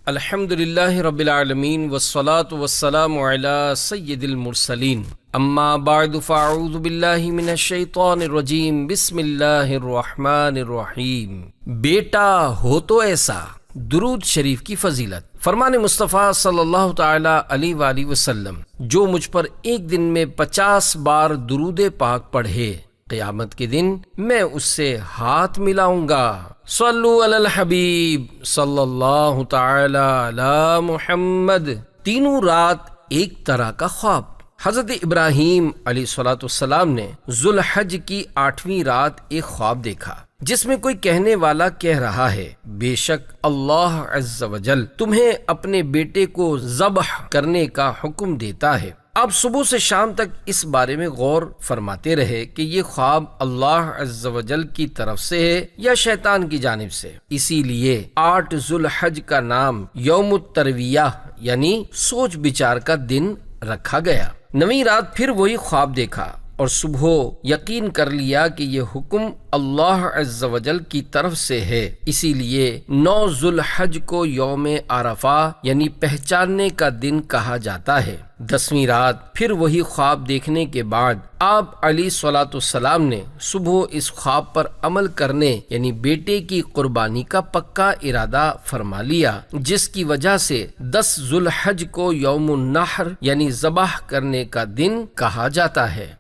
الحمدللہ رب العالمین والصلاة والسلام علی سید المرسلین اما بعد فاعوذ باللہ من الشیطان الرجیم بسم اللہ الرحمن الرحیم۔ بیٹا ہو تو ایسا، درود شریف کی فضیلت۔ فرمان مصطفیٰ صلی اللہ تعالی علیہ وآلہ وسلم، جو مجھ پر ایک دن میں 50 بار درود پاک پڑھے، قیامت کے دن میں اس سے ہاتھ ملاؤں گا۔ صلو علی الحبیب صلی اللہ تعالی علی محمد۔ تینوں رات ایک طرح کا خواب۔ حضرت ابراہیم علیہ السلام نے ذوالحج کی 8ویں رات ایک خواب دیکھا جس میں کوئی کہنے والا کہہ رہا ہے، بے شک اللہ عز وجل تمہیں اپنے بیٹے کو ذبح کرنے کا حکم دیتا ہے۔ آپ صبح سے شام تک اس بارے میں غور فرماتے رہے کہ یہ خواب اللہ عز وجل کی طرف سے ہے یا شیطان کی جانب سے۔ اسی لیے 8 ذوالحج کا نام یوم الترویہ یعنی سوچ بچار کا دن رکھا گیا۔ 9ویں رات پھر وہی خواب دیکھا اور صبح یقین کر لیا کہ یہ حکم اللہ عز وجل کی طرف سے ہے۔ اسی لیے 9 ذوالحج کو یوم عرفہ یعنی پہچاننے کا دن کہا جاتا ہے۔ 10ویں رات پھر وہی خواب دیکھنے کے بعد آپ علیہ السلام نے صبح اس خواب پر عمل کرنے یعنی بیٹے کی قربانی کا پکا ارادہ فرما لیا، جس کی وجہ سے 10 ذوالحج کو یوم النحر یعنی ذبح کرنے کا دن کہا جاتا ہے۔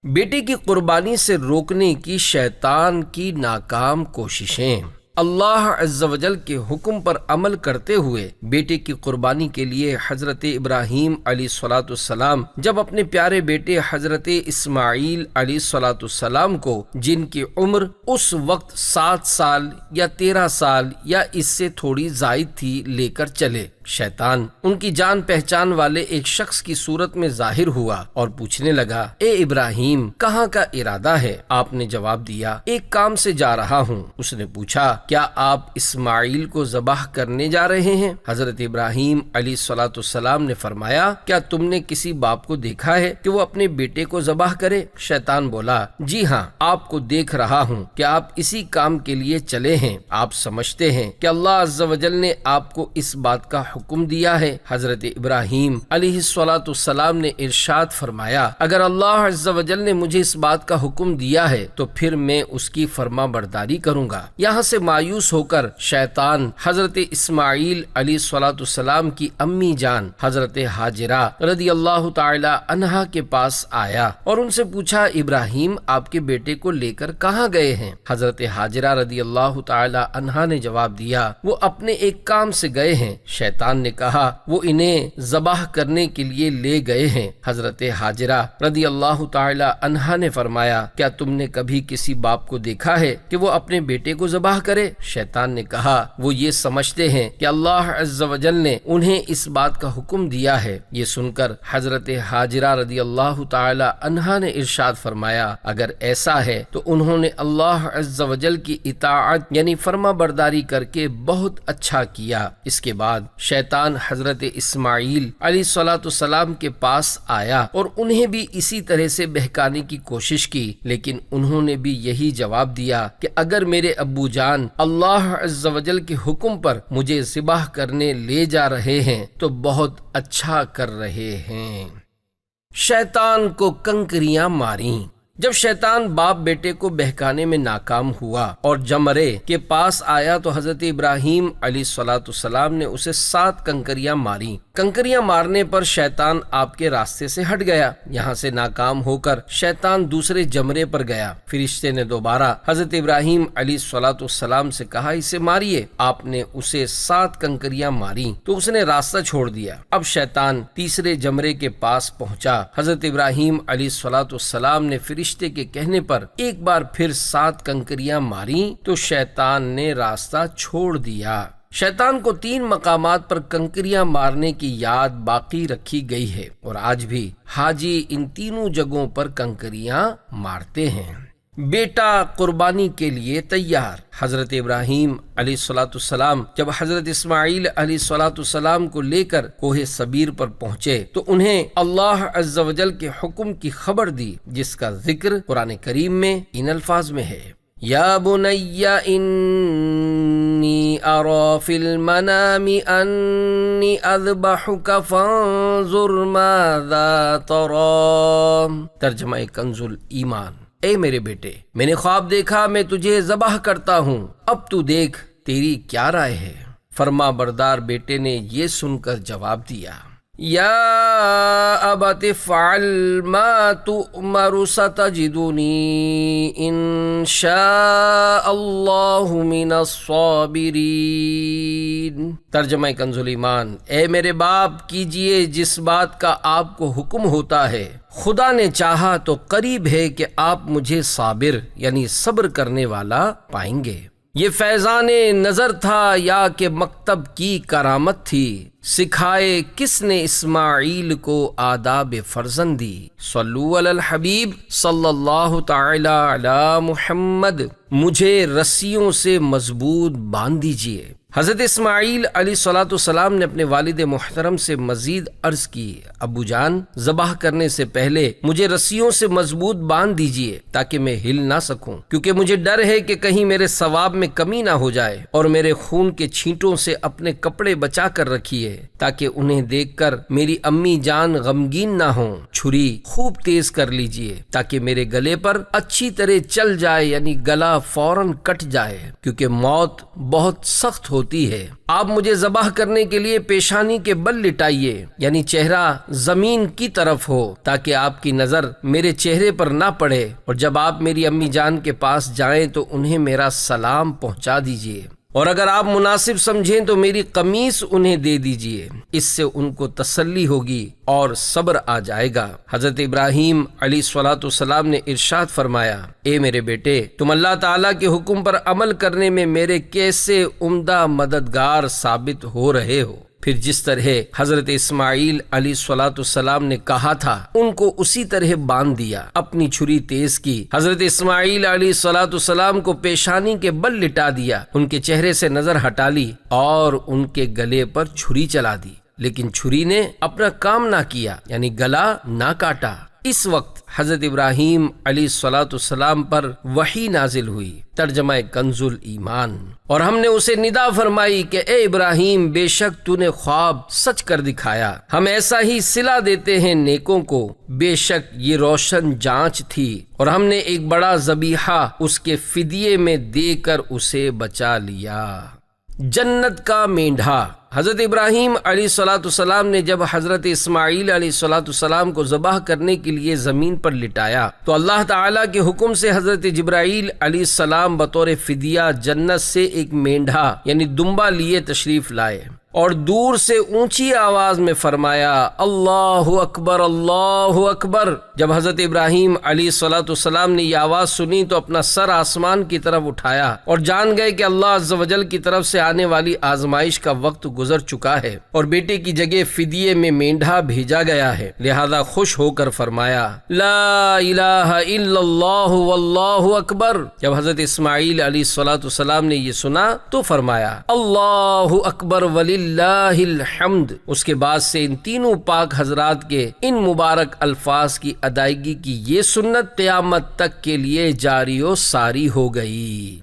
بیٹے کی قربانی سے روکنے کی شیطان کی ناکام کوششیں۔ اللہ عز و جل کے حکم پر عمل کرتے ہوئے بیٹے کی قربانی کے لیے حضرت ابراہیم علیہ السلام جب اپنے پیارے بیٹے حضرت اسماعیل علیہ السلام کو، جن کی عمر اس وقت 7 سال یا 13 سال یا اس سے تھوڑی زائد تھی، لے کر چلے، شیطان ان کی جان پہچان والے ایک شخص کی صورت میں ظاہر ہوا اور پوچھنے لگا، اے ابراہیم کہاں کا ارادہ ہے؟ آپ نے جواب دیا، ایک کام سے جا رہا ہوں۔ اس نے پوچھا، کیا آپ اسماعیل کو ذبح کرنے جا رہے ہیں؟ حضرت ابراہیم علیہ السلام نے فرمایا، کیا تم نے کسی باپ کو دیکھا ہے کہ وہ اپنے بیٹے کو ذبح کرے؟ شیطان بولا، جی ہاں، آپ کو دیکھ رہا ہوں کہ آپ اسی کام کے لیے چلے ہیں۔ آپ سمجھتے ہیں کہ اللہ عز و جل نے آپ کو اس بات کا حکم دیا ہے؟ حضرت ابراہیم علیہ السلام نے ارشاد فرمایا، اگر اللہ عز و جل نے مجھے اس بات کا حکم دیا ہے تو پھر میں اس کی فرما برداری کروں گا۔ یہاں سے مایوس ہو کر شیطان حضرت اسماعیل علیہ السلام کی امی جان حضرت ہاجرہ رضی اللہ تعالی عنہا کے پاس آیا اور ان سے پوچھا، ابراہیم آپ کے بیٹے کو لے کر کہاں گئے ہیں؟ حضرت ہاجرہ رضی اللہ تعالی عنہا نے جواب دیا، وہ اپنے ایک کام سے گئے ہیں۔ شیطان نے کہا، وہ انہیں ذبح کرنے کے لیے لے گئے ہیں۔ حضرت ہاجرہ رضی اللہ تعالی عنہا نے فرمایا، کیا تم نے کبھی کسی باپ کو دیکھا ہے کہ وہ اپنے بیٹے کو ذبح کرے؟ شیطان نے کہا، وہ یہ سمجھتے ہیں کہ اللہ عز و جل نے انہیں اس بات کا حکم دیا ہے۔ یہ سن کر حضرت ہاجرہ رضی اللہ تعالی عنہا نے ارشاد فرمایا، اگر ایسا ہے تو انہوں نے اللہ عز و جل کی اطاعت یعنی فرما برداری کر کے بہت اچھا کیا۔ اس کے بعد شیطان حضرت اسماعیل علیہ السلام کے پاس آیا اور انہیں بھی اسی طرح سے بہکانے کی کوشش کی، لیکن انہوں نے بھی یہی جواب دیا کہ اگر میرے ابو جان اللہ عز و جل کے حکم پر مجھے ذبح کرنے لے جا رہے ہیں تو بہت اچھا کر رہے ہیں۔ شیطان کو کنکریاں ماریں۔ جب شیطان باپ بیٹے کو بہکانے میں ناکام ہوا اور جمرے کے پاس آیا تو حضرت ابراہیم علیہ السلام نے اسے 7 کنکریاں ماری۔ کنکریاں مارنے پر شیطان آپ کے راستے سے ہٹ گیا۔ یہاں سے ناکام ہو کر شیطان دوسرے جمرے پر گیا۔ فرشتے نے دوبارہ حضرت ابراہیم علیہ السلام سے کہا، اسے ماریے۔ آپ نے اسے 7 کنکریاں ماری تو اس نے راستہ چھوڑ دیا۔ اب شیطان تیسرے جمرے کے پاس پہنچا۔ حضرت ابراہیم علیہ السلام نے فرشتے کے کہنے پر ایک بار پھر 7 کنکریاں ماری تو شیطان نے راستہ چھوڑ دیا۔ شیطان کو 3 مقامات پر کنکریاں مارنے کی یاد باقی رکھی گئی ہے اور آج بھی حاجی ان تینوں جگہوں پر کنکریاں مارتے ہیں۔ بیٹا قربانی کے لیے تیار۔ حضرت ابراہیم علیہ السلام جب حضرت اسماعیل علیہ السلام کو لے کر کوہ صبیر پر پہنچے تو انہیں اللہ عز و جل کے حکم کی خبر دی، جس کا ذکر قرآن کریم میں ان الفاظ میں ہے، یا بنی انی اری فی المنام انی اذبحک فانظر ماذا تری۔ ترجمہ کنز الایمان، اے میرے بیٹے، میں نے خواب دیکھا میں تجھے ذبح کرتا ہوں، اب تو دیکھ تیری کیا رائے ہے؟ فرما بردار بیٹے نے یہ سن کر جواب دیا، یا ابت افعل ما تؤمر ستجدنی ان شاء اللہ من الصابرین۔ ترجمہ کنز الایمان، اے میرے باپ کیجئے جس بات کا آپ کو حکم ہوتا ہے، خدا نے چاہا تو قریب ہے کہ آپ مجھے صابر یعنی صبر کرنے والا پائیں گے۔ یہ فیضان نظر تھا یا کہ مکتب کی کرامت تھی؟ سکھائے کس نے اسماعیل کو آداب فرزندی؟ صلو علی الحبیب صلی اللہ تعالی علی محمد۔ مجھے رسیوں سے مضبوط باندھ دیجئے۔ حضرت اسماعیل علیہ الصلوۃ والسلام نے اپنے والد محترم سے مزید عرض کی، ابو جان ذبح کرنے سے پہلے مجھے رسیوں سے مضبوط باندھ دیجئے تاکہ میں ہل نہ سکوں، کیونکہ مجھے ڈر ہے کہ کہیں میرے ثواب میں کمی نہ ہو جائے، اور میرے خون کے چھینٹوں سے اپنے کپڑے بچا کر رکھیے تاکہ انہیں دیکھ کر میری امی جان غمگین نہ ہوں۔ چھری خوب تیز کر لیجئے تاکہ میرے گلے پر اچھی طرح چل جائے، یعنی گلا فوراً کٹ جائے، کیونکہ موت بہت سخت ہوتی ہے۔ آپ مجھے ذبح کرنے کے لیے پیشانی کے بل لٹائیے، یعنی چہرہ زمین کی طرف ہو تاکہ آپ کی نظر میرے چہرے پر نہ پڑے، اور جب آپ میری امی جان کے پاس جائیں تو انہیں میرا سلام پہنچا دیجیے، اور اگر آپ مناسب سمجھیں تو میری قمیص انہیں دے دیجیے، اس سے ان کو تسلی ہوگی اور صبر آ جائے گا۔ حضرت ابراہیم علیہ الصلوۃ والسلام نے ارشاد فرمایا، اے میرے بیٹے، تم اللہ تعالیٰ کے حکم پر عمل کرنے میں میرے کیسے عمدہ مددگار ثابت ہو رہے ہو۔ پھر جس طرح حضرت اسماعیل علیہ الصلوۃ والسلام نے کہا تھا ان کو اسی طرح باندھ دیا، اپنی چھری تیز کی، حضرت اسماعیل علیہ الصلوۃ والسلام کو پیشانی کے بل لٹا دیا، ان کے چہرے سے نظر ہٹا لی اور ان کے گلے پر چھری چلا دی، لیکن چھری نے اپنا کام نہ کیا، یعنی گلا نہ کاٹا۔ اس وقت حضرت ابراہیم علیہ الصلوۃ والسلام پر وحی نازل ہوئی، ترجمہ کنز الایمان، اور ہم نے اسے ندا فرمائی کہ اے ابراہیم، بے شک تو نے خواب سچ کر دکھایا، ہم ایسا ہی صلہ دیتے ہیں نیکوں کو، بے شک یہ روشن جانچ تھی، اور ہم نے ایک بڑا ذبیحہ اس کے فدیے میں دے کر اسے بچا لیا۔ جنت کا مینڈھا۔ حضرت ابراہیم علیہ الصلوۃ والسلام نے جب حضرت اسماعیل علیہ الصلوۃ والسلام کو ذبح کرنے کے لیے زمین پر لٹایا تو اللہ تعالیٰ کے حکم سے حضرت جبرائیل علیہ السلام بطور فدیہ جنت سے ایک مینڈھا یعنی دمبا لیے تشریف لائے، اور دور سے اونچی آواز میں فرمایا، اللہ اکبر اللہ اکبر۔ جب حضرت ابراہیم علیہ الصلوۃ والسلام نے یہ آواز سنی تو اپنا سر آسمان کی طرف اٹھایا اور جان گئے کہ اللہ عز و جل کی طرف سے آنے والی آزمائش کا وقت گزر چکا ہے اور بیٹے کی جگہ فدیے میں مینڈھا بھیجا گیا ہے، لہذا خوش ہو کر فرمایا، لا الہ الا اللہ واللہ اکبر۔ جب حضرت اسماعیل علیہ الصلوۃ والسلام نے یہ سنا تو فرمایا، اللہ اکبر وللہ الحمد۔ اس کے بعد سے ان تینوں پاک حضرات کے ان مبارک الفاظ کی ادائیگی کی یہ سنت قیامت تک کے لیے جاری و ساری ہو گئی۔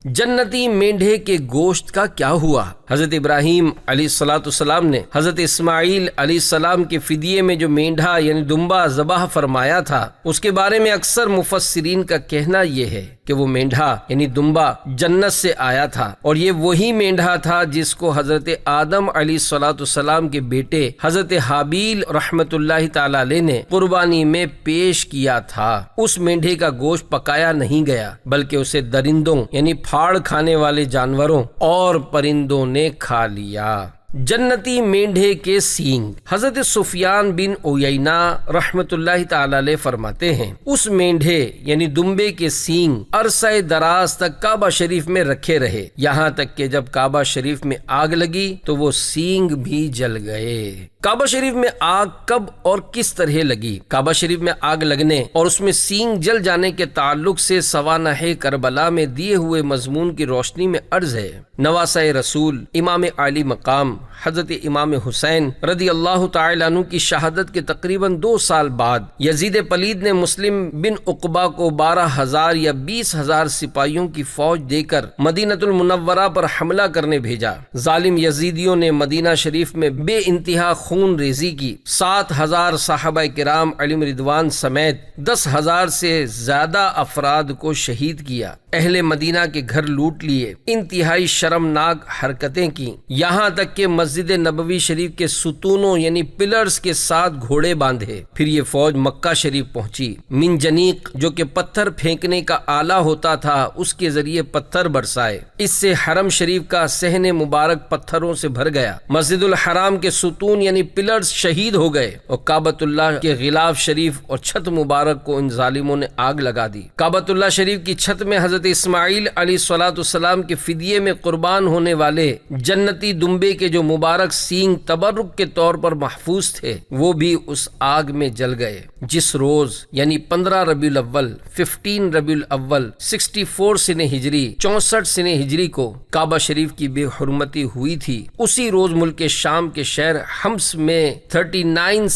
جنتی مینڈھے کے گوشت کا کیا ہوا؟ حضرت ابراہیم علیہ الصلوۃ والسلام نے حضرت اسماعیل علیہ السلام کے فدیے میں جو مینڈھا یعنی دمبا ذبح فرمایا تھا، اس کے بارے میں اکثر مفسرین کا کہنا یہ ہے کہ وہ مینڈھا یعنی دمبا جنت سے آیا تھا، اور یہ وہی مینڈھا تھا جس کو حضرت آدم علیہ الصلوۃ والسلام کے بیٹے حضرت حابیل رحمۃ اللہ تعالی علیہ نے قربانی میں پیش کیا تھا۔ اس مینڈھے کا گوشت پکایا نہیں گیا بلکہ اسے درندوں یعنی پھاڑ کھانے والے جانوروں اور پرندوں نے کھا لیا۔ جنتی مینڈھے کے سینگ۔ حضرت سفیان بن عیینہ رحمت اللہ تعالی علیہ فرماتے ہیں، اس مینڈھے یعنی دمبے کے سینگ عرصہ دراز تک کعبہ شریف میں رکھے رہے، یہاں تک کہ جب کعبہ شریف میں آگ لگی تو وہ سینگ بھی جل گئے۔ کعبہ شریف میں آگ کب اور کس طرح لگی؟ کعبہ شریف میں آگ لگنے اور اس میں سینگ جل جانے کے تعلق سے سوانح کربلا میں دیے ہوئے مضمون کی روشنی میں عرض ہے، نواسہ رسول امام عالی مقام حضرت امام حسین رضی اللہ تعالی عنہ کی شہادت کے تقریباً 2 سال بعد یزید پلید نے مسلم بن عقبہ کو 12,000 یا 20,000 سپاہیوں کی فوج دے کر مدینہ المنورہ پر حملہ کرنے بھیجا۔ ظالم یزیدیوں نے مدینہ شریف میں بے انتہا خون ریزی کی، 7,000 صحابہ کرام علیہم رضوان سمیت 10,000 سے زیادہ افراد کو شہید کیا، اہل مدینہ کے گھر لوٹ لیے، انتہائی شرمناک حرکتیں کی، یہاں تک کہ مسجد نبوی شریف کے ستونوں یعنی پلرز کے ساتھ گھوڑے باندھے۔ پھر یہ فوج مکہ شریف پہنچی، منجنیق جو کہ پتھر پھینکنے کا آلہ ہوتا تھا اس کے ذریعے پتھر برسائے، اس سے حرم شریف کا صحن مبارک پتھروں سے بھر گیا، مسجد الحرام کے ستون یعنی پلرز شہید ہو گئے اور کعبۃ اللہ کے غلاف شریف اور چھت مبارک کو ان ظالموں نے آگ لگا دی۔ کعبۃ اللہ شریف کی چھت میں حضرت اسماعیل علیہ السلام کے فدیے میں قربان ہونے والے جنتی دمبے کے جو مبارک سینگ تبرک کے طور پر محفوظ تھے وہ بھی اس آگ میں جل گئے۔ جس روز یعنی 15 ربیع الاول 15 ربیع الاول 64 سنہ ہجری 64 سنہ ہجری کو کعبہ شریف کی بے حرمتی ہوئی تھی، اسی روز ملک شام کے شہر حمص میں 39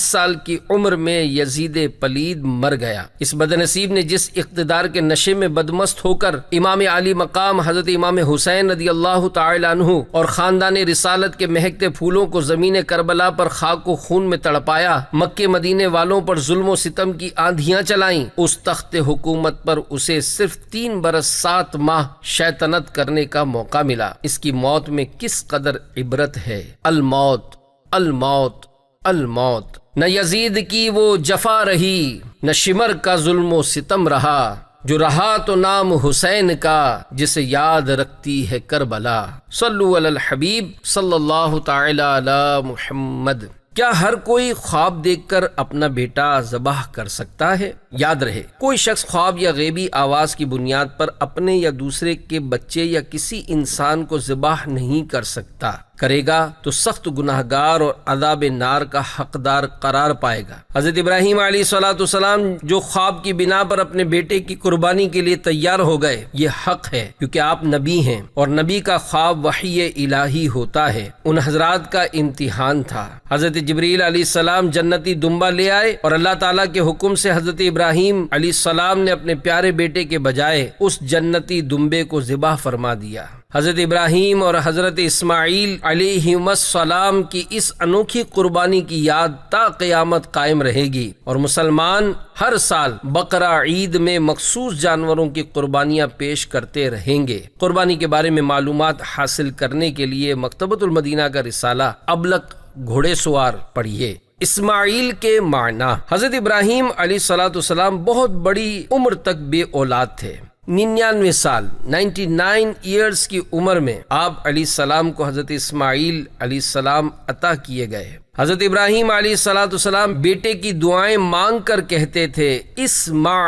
سال کی عمر میں یزید پلید مر گیا۔ اس بدنصیب نے جس اقتدار کے نشے میں بدمست ہو کر امام علی مقام حضرت امام حسین رضی اللہ تعالی عنہ اور خاندان رسالت کے مہکتے پھولوں کو زمین کربلا پر خاک و خون میں تڑپایا، مکے مدینے والوں پر ظلم و ستم کی آندھیاں چلائیں، اس تخت حکومت پر اسے صرف 3 برس 7 ماہ شیطنت کرنے کا موقع ملا۔ اس کی موت میں کس قدر عبرت ہے۔ الموت الموت الموت، نہ یزید کی وہ جفا رہی، نہ شمر کا ظلم و ستم رہا، جو رہا تو نام حسین کا، جسے یاد رکھتی ہے کربلا۔ صلو علی الحبیب صلی اللہ تعالی علی محمد۔ کیا ہر کوئی خواب دیکھ کر اپنا بیٹا ذبح کر سکتا ہے؟ یاد رہے، کوئی شخص خواب یا غیبی آواز کی بنیاد پر اپنے یا دوسرے کے بچے یا کسی انسان کو ذبح نہیں کر سکتا، کرے گا تو سخت گناہگار اور عذاب نار کا حقدار قرار پائے گا۔ حضرت ابراہیم علیہ السلام جو خواب کی بنا پر اپنے بیٹے کی قربانی کے لیے تیار ہو گئے، یہ حق ہے کیونکہ آپ نبی ہیں اور نبی کا خواب وحی الہی ہوتا ہے، ان حضرات کا امتحان تھا۔ حضرت جبریل علیہ السلام جنتی دمبا لے آئے اور اللہ تعالیٰ کے حکم سے حضرت ابراہیم علیہ السلام نے اپنے پیارے بیٹے کے بجائے اس جنتی دمبے کو ذبح فرما دیا۔ حضرت ابراہیم اور حضرت اسماعیل علیہم السلام کی اس انوکھی قربانی کی یاد تا قیامت قائم رہے گی، اور مسلمان ہر سال بقرہ عید میں مخصوص جانوروں کی قربانیاں پیش کرتے رہیں گے۔ قربانی کے بارے میں معلومات حاصل کرنے کے لیے مکتبۃ المدینہ کا رسالہ ابلق گھوڑے سوار پڑھیے۔ اسماعیل کے معنی۔ حضرت ابراہیم علیہ السلام بہت بڑی عمر تک بے اولاد تھے، 99 سال 99 ایئرز کی عمر میں آپ علیہ السلام کو حضرت اسماعیل علیہ السلام عطا کیے گئے۔ حضرت ابراہیم علیہ السلام بیٹے کی دعائیں مانگ کر کہتے تھے اسمع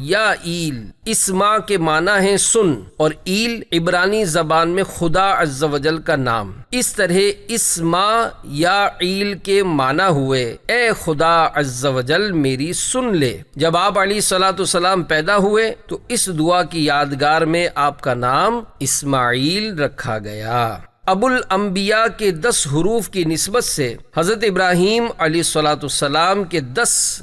یا ایل۔ اسمع کے معنی ہیں سن، اور ایل عبرانی زبان میں خدا عز و جل کا نام۔ اس طرح اسمع یا ایل کے معنی ہوئے اے خدا عز و جل میری سن لے۔ جب آپ علیہ السلام پیدا ہوئے تو اس دعا کی یادگار میں آپ کا نام اسماعیل رکھا گیا۔ ابو الانبیاء کے 10 حروف کی نسبت سے حضرت ابراہیم علیہ السلام کے 10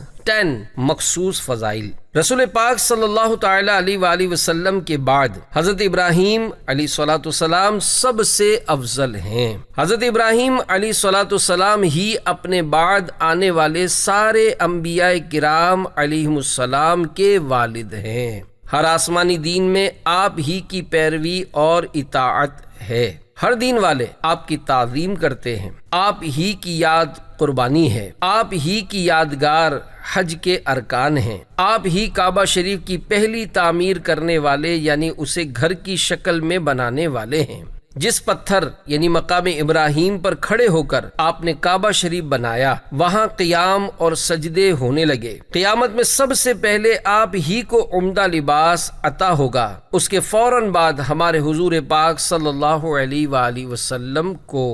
مخصوص فضائل۔ رسول پاک صلی اللہ تعالی علیہ وآلہ وسلم کے بعد حضرت ابراہیم علیہ السلام سب سے افضل ہیں۔ حضرت ابراہیم علیہ السلام ہی اپنے بعد آنے والے سارے انبیاء کرام علیہم السلام کے والد ہیں۔ ہر آسمانی دین میں آپ ہی کی پیروی اور اطاعت ہے۔ ہر دین والے آپ کی تعظیم کرتے ہیں، آپ ہی کی یاد قربانی ہے، آپ ہی کی یادگار حج کے ارکان ہیں، آپ ہی کعبہ شریف کی پہلی تعمیر کرنے والے یعنی اسے گھر کی شکل میں بنانے والے ہیں۔ جس پتھر یعنی مقام ابراہیم پر کھڑے ہو کر آپ نے کعبہ شریف بنایا، وہاں قیام اور سجدے ہونے لگے۔ قیامت میں سب سے پہلے آپ ہی کو عمدہ لباس عطا ہوگا، اس کے فوراً بعد ہمارے حضور پاک صلی اللہ علیہ وآلہ وسلم کو۔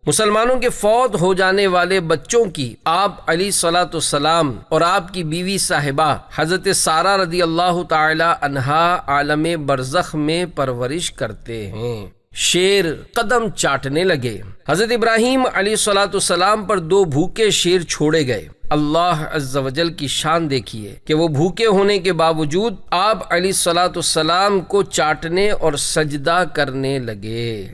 مسلمانوں کے فوت ہو جانے والے بچوں کی آپ علیہ الصلوۃ والسلام اور آپ کی بیوی صاحبہ حضرت سارہ رضی اللہ تعالی عنہا عالم برزخ میں پرورش کرتے ہیں۔ شیر قدم چاٹنے لگے۔ حضرت ابراہیم علیہ الصلوۃ والسلام پر 2 بھوکے شیر چھوڑے گئے۔ اللہ عز و جل کی شان دیکھیے کہ وہ بھوکے ہونے کے باوجود آپ علیہ الصلوۃ والسلام کو چاٹنے اور سجدہ کرنے لگے۔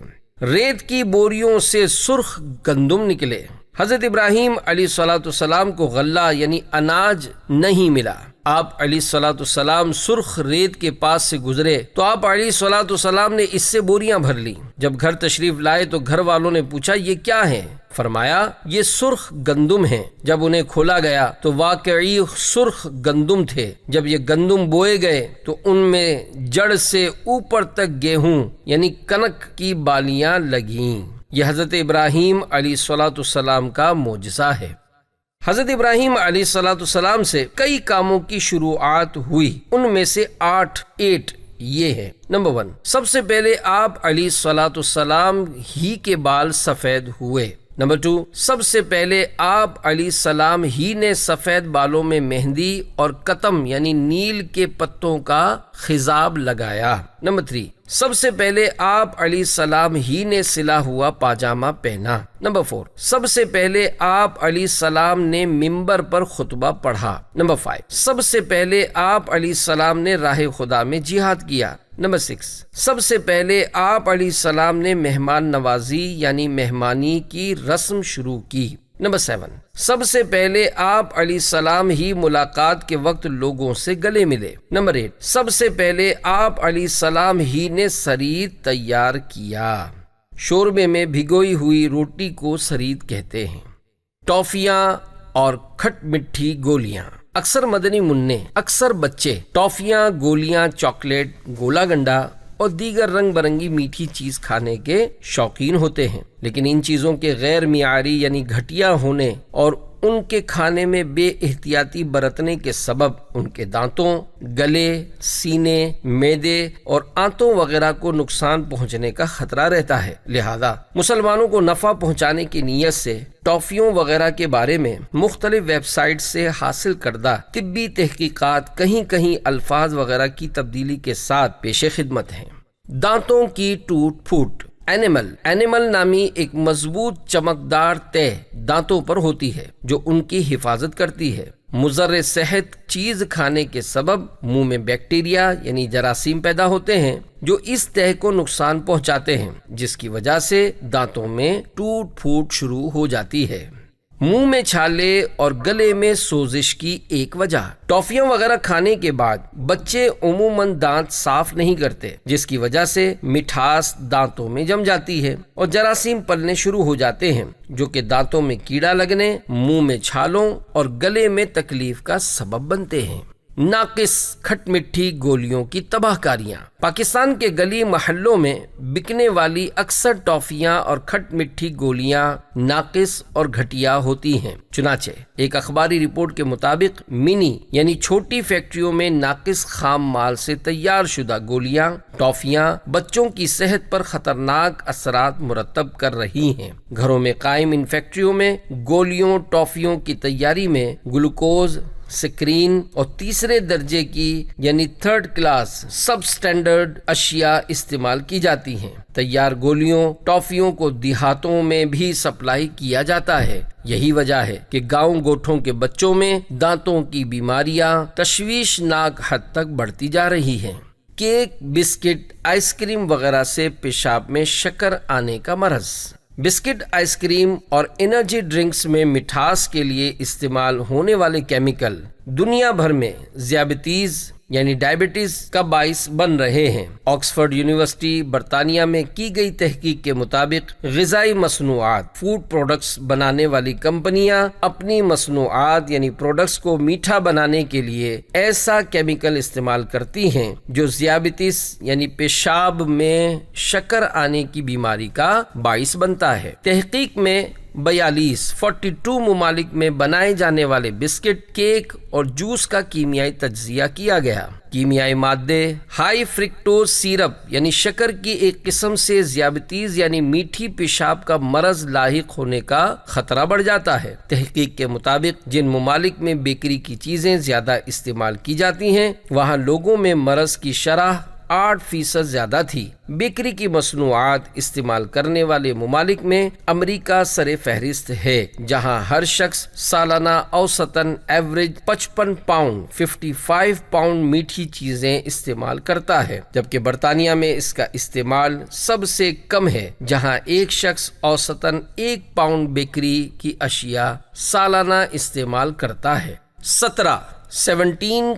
ریت کی بوریوں سے سرخ گندم نکلے۔ حضرت ابراہیم علیہ الصلوۃ والسلام کو غلہ یعنی اناج نہیں ملا۔ آپ علیہ الصلوۃ والسلام سرخ ریت کے پاس سے گزرے تو آپ علیہ الصلوۃ والسلام نے اس سے بوریاں بھر لی۔ جب گھر تشریف لائے تو گھر والوں نے پوچھا یہ کیا ہے؟ فرمایا یہ سرخ گندم ہیں۔ جب انہیں کھولا گیا تو واقعی سرخ گندم تھے۔ جب یہ گندم بوئے گئے تو ان میں جڑ سے اوپر تک گیہوں یعنی کنک کی بالیاں لگیں۔ یہ حضرت ابراہیم علیہ الصلوۃ والسلام کا معجزہ ہے۔ حضرت ابراہیم علیہ الصلوۃ والسلام سے کئی کاموں کی شروعات ہوئی، ان میں سے 8 یہ ہے۔ نمبر 1، سب سے پہلے آپ علیہ الصلوۃ والسلام ہی کے بال سفید ہوئے۔ نمبر 2، سب سے پہلے آپ علیہ السلام ہی نے سفید بالوں میں مہندی اور قطم یعنی نیل کے پتوں کا خضاب لگایا۔ نمبر 3، سب سے پہلے آپ علیہ السلام ہی نے سلا ہوا پاجامہ پہنا۔ نمبر 4، سب سے پہلے آپ علیہ السلام نے ممبر پر خطبہ پڑھا۔ نمبر 5، سب سے پہلے آپ علیہ السلام نے راہ خدا میں جہاد کیا۔ نمبر 6، سب سے پہلے آپ علیہ السلام نے مہمان نوازی یعنی مہمانی کی رسم شروع کی۔ نمبر 7، سب سے پہلے آپ علیہ السلام ہی ملاقات کے وقت لوگوں سے گلے ملے۔ نمبر 8، سب سے پہلے آپ علیہ السلام ہی نے سرید تیار کیا۔ شوربے میں بھگوئی ہوئی روٹی کو سرید کہتے ہیں۔ ٹافیاں اور کھٹ مٹھی گولیاں۔ اکثر مدنی منع، اکثر بچے ٹافیاں، گولیاں، چاکلیٹ، گولا گنڈا اور دیگر رنگ برنگی میٹھی چیز کھانے کے شوقین ہوتے ہیں، لیکن ان چیزوں کے غیر معیاری یعنی گھٹیا ہونے اور ان کے کھانے میں بے احتیاطی برتنے کے سبب ان کے دانتوں، گلے، سینے، معدے اور آنتوں وغیرہ کو نقصان پہنچنے کا خطرہ رہتا ہے۔ لہذا مسلمانوں کو نفع پہنچانے کی نیت سے ٹافیوں وغیرہ کے بارے میں مختلف ویب سائٹ سے حاصل کردہ طبی تحقیقات کہیں کہیں الفاظ وغیرہ کی تبدیلی کے ساتھ پیش خدمت ہیں۔ دانتوں کی ٹوٹ پھوٹ۔ اینیمل نامی ایک مضبوط چمکدار تہ دانتوں پر ہوتی ہے جو ان کی حفاظت کرتی ہے۔ مضر صحت چیز کھانے کے سبب منہ میں بیکٹیریا یعنی جراثیم پیدا ہوتے ہیں جو اس تہ کو نقصان پہنچاتے ہیں، جس کی وجہ سے دانتوں میں ٹوٹ پھوٹ شروع ہو جاتی ہے۔ منہ میں چھالے اور گلے میں سوزش کی ایک وجہ۔ ٹافیاں وغیرہ کھانے کے بعد بچے عموماً دانت صاف نہیں کرتے، جس کی وجہ سے مٹھاس دانتوں میں جم جاتی ہے اور جراثیم پلنے شروع ہو جاتے ہیں جو کہ دانتوں میں کیڑا لگنے، منہ میں چھالوں اور گلے میں تکلیف کا سبب بنتے ہیں۔ ناقص کھٹ مٹھی گولیوں کی تباہ کاریاں۔ پاکستان کے گلی محلوں میں بکنے والی اکثر ٹافیاں اور کھٹ مٹھی گولیاں ناقص اور گھٹیا ہوتی ہیں۔ چنانچہ ایک اخباری رپورٹ کے مطابق منی یعنی چھوٹی فیکٹریوں میں ناقص خام مال سے تیار شدہ گولیاں، ٹافیاں بچوں کی صحت پر خطرناک اثرات مرتب کر رہی ہیں۔ گھروں میں قائم ان فیکٹریوں میں گولیوں، ٹافیوں کی تیاری میں گلوکوز، سکرین اور تیسرے درجے کی یعنی 3rd کلاس سب سٹینڈرڈ اشیاء استعمال کی جاتی ہیں۔ تیار گولیوں، ٹافیوں کو دیہاتوں میں بھی سپلائی کیا جاتا ہے۔ یہی وجہ ہے کہ گاؤں گوٹھوں کے بچوں میں دانتوں کی بیماریاں تشویشناک حد تک بڑھتی جا رہی ہیں۔ کیک، بسکٹ، آئس کریم وغیرہ سے پیشاب میں شکر آنے کا مرض۔ بسکٹ، آئس کریم اور انرجی ڈرنکس میں مٹھاس کے لیے استعمال ہونے والے کیمیکل دنیا بھر میں ذیابیطیز یعنی ڈائبٹیز کا باعث بن رہے ہیں۔ آکسفورڈ یونیورسٹی برطانیہ میں کی گئی تحقیق کے مطابق غذائی مصنوعات فوڈ پروڈکٹس بنانے والی کمپنیاں اپنی مصنوعات یعنی پروڈکٹس کو میٹھا بنانے کے لیے ایسا کیمیکل استعمال کرتی ہیں جو ذیابیطیز یعنی پیشاب میں شکر آنے کی بیماری کا باعث بنتا ہے۔ تحقیق میں 42 ممالک میں بنائے جانے والے بسکٹ، کیک اور جوس کا کیمیائی تجزیہ کیا گیا۔ کیمیائی مادے ہائی فرکٹوز سیرپ یعنی شکر کی ایک قسم سے ذیابیطیز یعنی میٹھی پیشاب کا مرض لاحق ہونے کا خطرہ بڑھ جاتا ہے۔ تحقیق کے مطابق جن ممالک میں بیکری کی چیزیں زیادہ استعمال کی جاتی ہیں وہاں لوگوں میں مرض کی شرح 8% زیادہ تھی۔ بیکری کی مصنوعات استعمال کرنے والے ممالک میں امریکہ سر فہرست ہے، جہاں ہر شخص سالانہ اوسطاً ایوریج 55 پاؤنڈ میٹھی چیزیں استعمال کرتا ہے، جبکہ برطانیہ میں اس کا استعمال سب سے کم ہے، جہاں ایک شخص اوسطاً 1 پاؤنڈ بیکری کی اشیاء سالانہ استعمال کرتا ہے۔ 17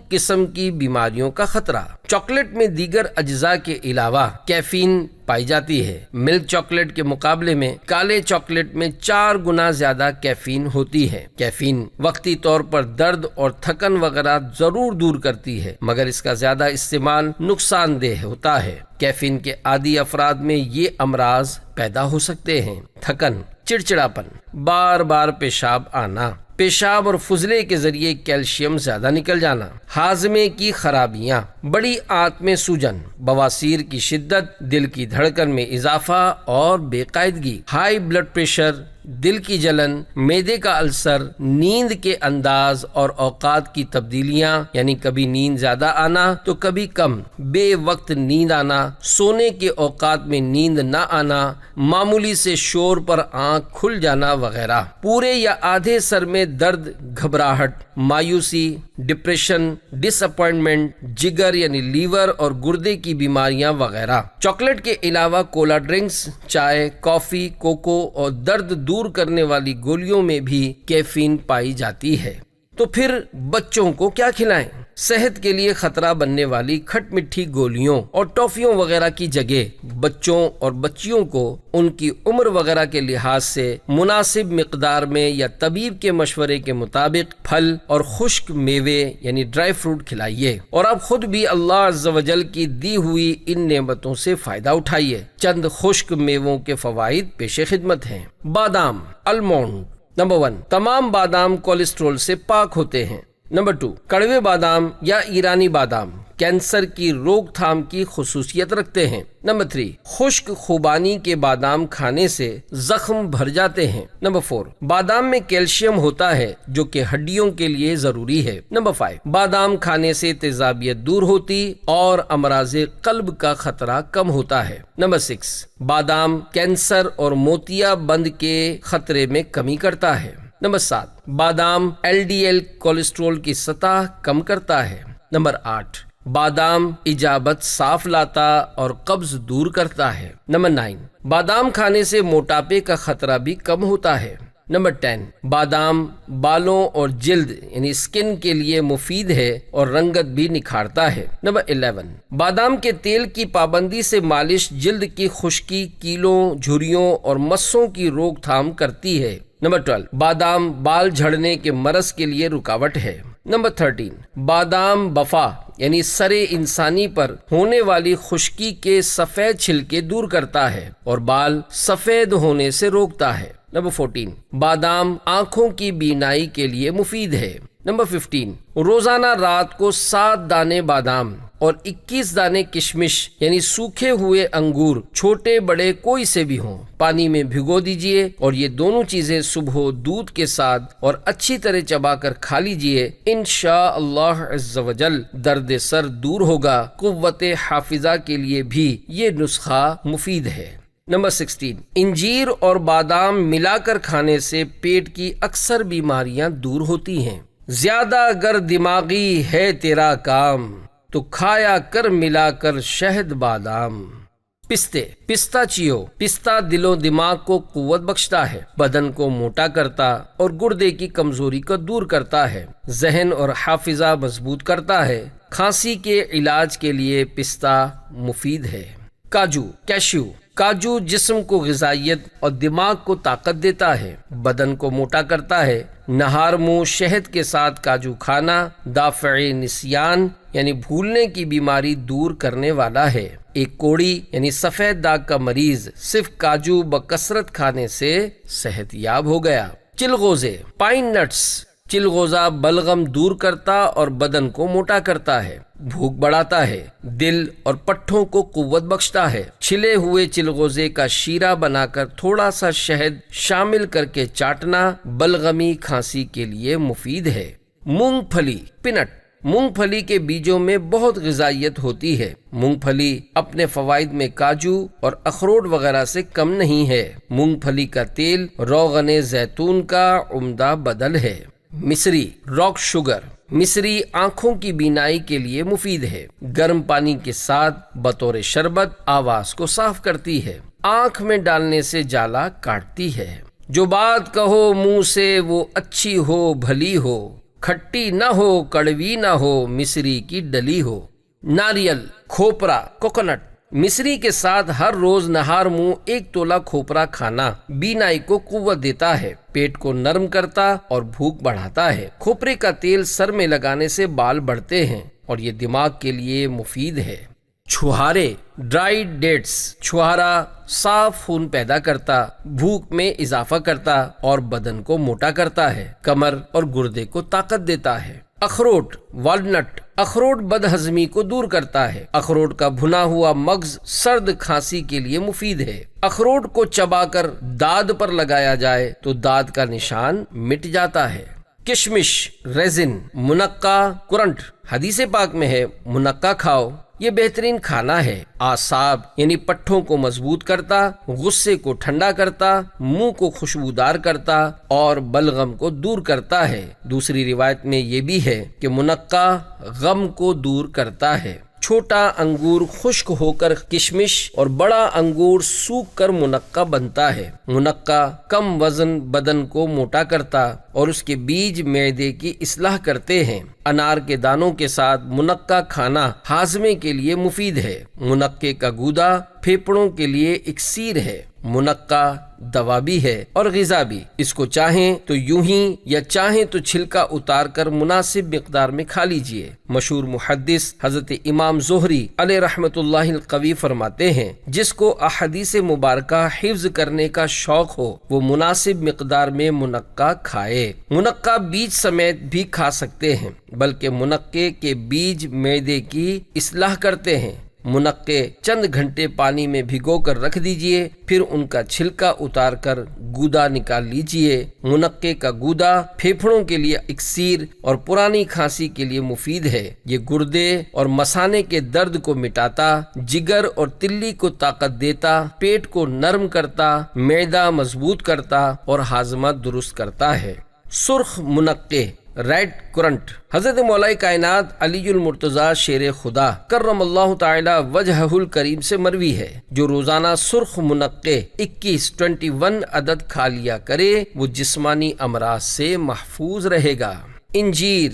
قسم کی بیماریوں کا خطرہ۔ چاکلیٹ میں دیگر اجزاء کے علاوہ کیفین پائی جاتی ہے۔ ملک چاکلیٹ کے مقابلے میں کالے چاکلیٹ میں 4 گنا زیادہ کیفین ہوتی ہے۔ کیفین وقتی طور پر درد اور تھکن وغیرہ ضرور دور کرتی ہے، مگر اس کا زیادہ استعمال نقصان دہ ہوتا ہے۔ کیفین کے عادی افراد میں یہ امراض پیدا ہو سکتے ہیں: تھکن، چڑچڑاپن، بار بار پیشاب آنا، پیشاب اور فضلے کے ذریعے کیلشیم زیادہ نکل جانا، ہاضمے کی خرابیاں، بڑی آنت میں سوجن، بواسیر کی شدت، دل کی دھڑکن میں اضافہ اور بے قاعدگی، ہائی بلڈ پریشر، دل کی جلن، معدے کا السر، نیند کے انداز اور اوقات کی تبدیلیاں یعنی کبھی نیند زیادہ آنا تو کبھی کم، بے وقت نیند آنا، سونے کے اوقات میں نیند نہ آنا، معمولی سے شور پر آنکھ کھل جانا وغیرہ، پورے یا آدھے سر میں درد، گھبراہٹ، مایوسی، ڈپریشن، ڈس اپوائنٹمنٹ، جگر یعنی لیور اور گردے کی بیماریاں وغیرہ۔ چاکلیٹ کے علاوہ کولا ڈرنکس، چائے، کافی، کوکو اور درد دور کرنے والی گولیوں میں بھی کیفین پائی جاتی ہے۔ تو پھر بچوں کو کیا کھلائیں؟ صحت کے لیے خطرہ بننے والی کھٹ مٹھی گولیوں اور ٹافیوں وغیرہ کی جگہ بچوں اور بچیوں کو ان کی عمر وغیرہ کے لحاظ سے مناسب مقدار میں یا طبیب کے مشورے کے مطابق پھل اور خشک میوے یعنی ڈرائی فروٹ کھلائیے، اور آپ خود بھی اللہ عز و جل کی دی ہوئی ان نعمتوں سے فائدہ اٹھائیے۔ چند خشک میووں کے فوائد پیش خدمت ہیں۔ بادام، المونڈ۔ نمبر 1، تمام بادام کولیسٹرول سے پاک ہوتے ہیں۔ نمبر 2، کڑوے بادام یا ایرانی بادام کینسر کی روک تھام کی خصوصیت رکھتے ہیں۔ نمبر 3، خشک خوبانی کے بادام کھانے سے زخم بھر جاتے ہیں۔ نمبر 4، بادام میں کیلشیم ہوتا ہے جو کہ ہڈیوں کے لیے ضروری ہے۔ نمبر 5، بادام کھانے سے تیزابیت دور ہوتی اور امراض قلب کا خطرہ کم ہوتا ہے۔ نمبر 6، بادام کینسر اور موتیا بند کے خطرے میں کمی کرتا ہے۔ نمبر 7، بادام LDL کولیسٹرول کی سطح کم کرتا ہے۔ نمبر 8، بادام اجابت صاف لاتا اور قبض دور کرتا ہے۔ نمبر 9، بادام کھانے سے موٹاپے کا خطرہ بھی کم ہوتا ہے۔ نمبر 10، بادام بالوں اور جلد یعنی اسکن کے لیے مفید ہے اور رنگت بھی نکھارتا ہے۔ نمبر 11، بادام کے تیل کی پابندی سے مالش جلد کی خشکی، کیلوں، جھریوں اور مسوں کی روک تھام کرتی ہے۔ نمبر 12، بادام بال جھڑنے کے مرض کے لیے رکاوٹ ہے۔ نمبر 13، بادام بفا یعنی سر انسانی پر ہونے والی خشکی کے سفید چھلکے دور کرتا ہے اور بال سفید ہونے سے روکتا ہے۔ نمبر 14، بادام آنکھوں کی بینائی کے لیے مفید ہے۔ نمبر 15، روزانہ رات کو 7 دانے بادام اور 21 دانے کشمش یعنی سوکھے ہوئے انگور، چھوٹے بڑے کوئی سے بھی ہوں، پانی میں بھگو دیجئے اور یہ دونوں چیزیں صبح دودھ کے ساتھ اور اچھی طرح چبا کر کھا لیجئے۔ انشاءاللہ عز و جل درد سر دور ہوگا۔ قوت حافظہ کے لیے بھی یہ نسخہ مفید ہے۔ نمبر 16، انجیر اور بادام ملا کر کھانے سے پیٹ کی اکثر بیماریاں دور ہوتی ہیں۔ زیادہ اگر دماغی ہے تیرا کام تو کھایا کر ملا کر شہد بادام۔ پستے، پستاچیو، پستہ دل و دماغ کو قوت بخشتا ہے، بدن کو موٹا کرتا اور گردے کی کمزوری کو دور کرتا ہے، ذہن اور حافظہ مضبوط کرتا ہے۔ کھانسی کے علاج کے لیے پستہ مفید ہے۔ کاجو، کیشیو، کاجو جسم کو غذائیت اور دماغ کو طاقت دیتا ہے، بدن کو موٹا کرتا ہے۔ نہار منہ شہد کے ساتھ کاجو کھانا دافع نسیان یعنی بھولنے کی بیماری دور کرنے والا ہے۔ ایک کوڑی یعنی سفید داغ کا مریض صرف کاجو بکثرت کھانے سے صحت یاب ہو گیا۔ چلغوزے، پائن نٹس، چلغوزہ بلغم دور کرتا اور بدن کو موٹا کرتا ہے، بھوک بڑھاتا ہے، دل اور پٹھوں کو قوت بخشتا ہے۔ چھلے ہوئے چلغوزے کا شیرہ بنا کر تھوڑا سا شہد شامل کر کے چاٹنا بلغمی کھانسی کے لیے مفید ہے۔ مونگ پھلی، پینٹ، مونگ پھلی کے بیجوں میں بہت غذائیت ہوتی ہے۔ مونگ پھلی اپنے فوائد میں کاجو اور اخروٹ وغیرہ سے کم نہیں ہے۔ مونگ پھلی کا تیل روغن زیتون کا عمدہ بدل ہے۔ مصری، راک شوگر، مصری آنکھوں کی بینائی کے لیے مفید ہے۔ گرم پانی کے ساتھ بطور شربت آواز کو صاف کرتی ہے، آنکھ میں ڈالنے سے جالا کاٹتی ہے۔ جو بات کہو منہ سے وہ اچھی ہو بھلی ہو، کھٹی نہ ہو کڑوی نہ ہو مصری کی ڈلی ہو۔ ناریل، کھوپرا، کوکونٹ، مصری کے ساتھ ہر روز نہار منہ 1 تولہ کھوپرا کھانا بینائی کو قوت دیتا ہے، پیٹ کو نرم کرتا اور بھوک بڑھاتا ہے۔ کھوپرے کا تیل سر میں لگانے سے بال بڑھتے ہیں اور یہ دماغ کے لیے مفید ہے۔ چھہارے، ڈرائی ڈیٹس، چھہارا صاف خون پیدا کرتا، بھوک میں اضافہ کرتا اور بدن کو موٹا کرتا ہے، کمر اور گردے کو طاقت دیتا ہے۔ اخروٹ، والنٹ، اخروٹ بد ہضمی کو دور کرتا ہے۔ اخروٹ کا بھنا ہوا مغز سرد کھانسی کے لیے مفید ہے۔ اخروٹ کو چبا کر داد پر لگایا جائے تو داد کا نشان مٹ جاتا ہے۔ کشمش، ریزن، منقع، کرنٹ، حدیث پاک میں ہے منقع کھاؤ، یہ بہترین کھانا ہے۔ اعصاب یعنی پٹھوں کو مضبوط کرتا، غصے کو ٹھنڈا کرتا، منہ کو خوشبودار کرتا اور بلغم کو دور کرتا ہے۔ دوسری روایت میں یہ بھی ہے کہ منقع غم کو دور کرتا ہے۔ چھوٹا انگور خشک ہو کر کشمش اور بڑا انگور سوکھ کر منقع بنتا ہے۔ منقع کم وزن بدن کو موٹا کرتا اور اس کے بیج معدے کی اصلاح کرتے ہیں۔ انار کے دانوں کے ساتھ منقع کھانا ہاضمے کے لیے مفید ہے۔ منقع کا گودا پھیپھڑوں کے لیے اکسیر ہے۔ منقع دوا بھی ہے اور غذا بھی۔ اس کو چاہیں تو یوں ہی یا چاہیں تو چھلکا اتار کر مناسب مقدار میں کھا لیجئے۔ مشہور محدث حضرت امام زہری علیہ رحمت اللہ القوی فرماتے ہیں، جس کو احادیث مبارکہ حفظ کرنے کا شوق ہو وہ مناسب مقدار میں منقع کھائے۔ منقع بیج سمیت بھی کھا سکتے ہیں، بلکہ منقع کے بیج معدے کی اصلاح کرتے ہیں۔ منقع چند گھنٹے پانی میں بھگو کر رکھ دیجئے، پھر ان کا چھلکا اتار کر گودا نکال لیجئے۔ منقع کا گودا پھیپھڑوں کے لیے اکسیر اور پرانی کھانسی کے لیے مفید ہے۔ یہ گردے اور مثانے کے درد کو مٹاتا، جگر اور تلی کو طاقت دیتا، پیٹ کو نرم کرتا، معدہ مضبوط کرتا اور ہاضمہ درست کرتا ہے۔ سرخ منقع، ریڈ کرنٹ، حضرت مولا کائنات علی المرتضیٰ شیر خدا کرم اللہ تعالی وجہہ الکریم سے مروی ہے، جو روزانہ سرخ منقع 21 عدد کھا لیا کرے وہ جسمانی امراض سے محفوظ رہے گا۔ انجیر،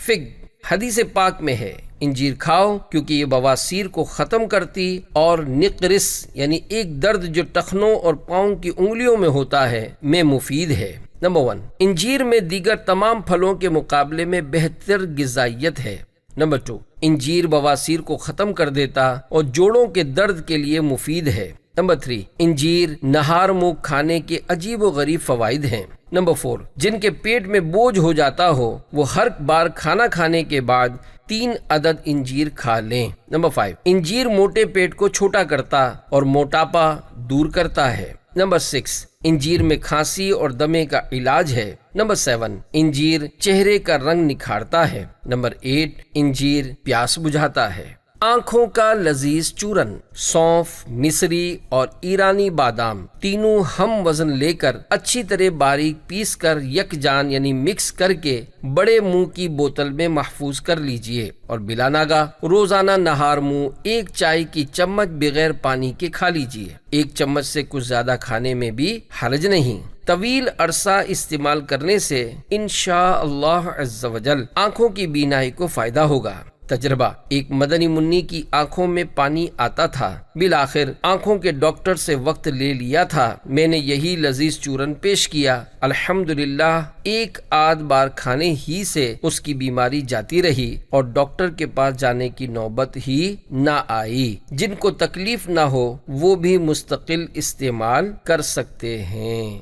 فگ، حدیث پاک میں ہے انجیر کھاؤ کیونکہ یہ بواسیر کو ختم کرتی اور نقرس یعنی ایک درد جو ٹخنوں اور پاؤں کی انگلیوں میں ہوتا ہے میں مفید ہے۔ نمبر 1، انجیر میں دیگر تمام پھلوں کے مقابلے میں بہتر غذائیت ہے۔ نمبر 2، انجیر بواسیر کو ختم کر دیتا اور جوڑوں کے درد کے لیے مفید ہے۔ نمبر 3، انجیر نہار منہ کھانے کے عجیب و غریب فوائد ہیں۔ نمبر 4، جن کے پیٹ میں بوجھ ہو جاتا ہو وہ ہر بار کھانا کھانے کے بعد 3 عدد انجیر کھا لیں۔ نمبر 5، انجیر موٹے پیٹ کو چھوٹا کرتا اور موٹاپا دور کرتا ہے۔ نمبر 6، انجیر میں کھانسی اور دمے کا علاج ہے۔ نمبر 7، انجیر چہرے کا رنگ نکھارتا ہے۔ نمبر 8، انجیر پیاس بجھاتا ہے۔ آنکھوں کا لذیذ چورن، سونف، مصری اور ایرانی بادام تینوں ہم وزن لے کر اچھی طرح باریک پیس کر یکجان یعنی مکس کر کے بڑے منہ کی بوتل میں محفوظ کر لیجئے اور بلا ناگاہ روزانہ نہار منہ 1 چائے کی چمچ بغیر پانی کے کھا لیجئے۔ 1 چمچ سے کچھ زیادہ کھانے میں بھی حرج نہیں۔ طویل عرصہ استعمال کرنے سے انشاءاللہ عز و جل آنکھوں کی بینائی کو فائدہ ہوگا۔ تجربہ: ایک مدنی منی کی آنکھوں میں پانی آتا تھا، بالآخر آنکھوں کے ڈاکٹر سے وقت لے لیا تھا، میں نے یہی لذیذ چورن پیش کیا، الحمدللہ ایک آدھ بار کھانے ہی سے اس کی بیماری جاتی رہی اور ڈاکٹر کے پاس جانے کی نوبت ہی نہ آئی۔ جن کو تکلیف نہ ہو وہ بھی مستقل استعمال کر سکتے ہیں۔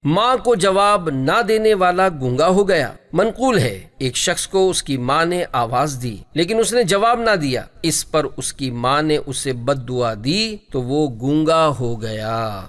ماں کو جواب نہ دینے والا گونگا ہو گیا۔ منقول ہے، ایک شخص کو اس کی ماں نے آواز دی لیکن اس نے جواب نہ دیا، اس پر اس کی ماں نے اسے بد دعا دی تو وہ گونگا ہو گیا۔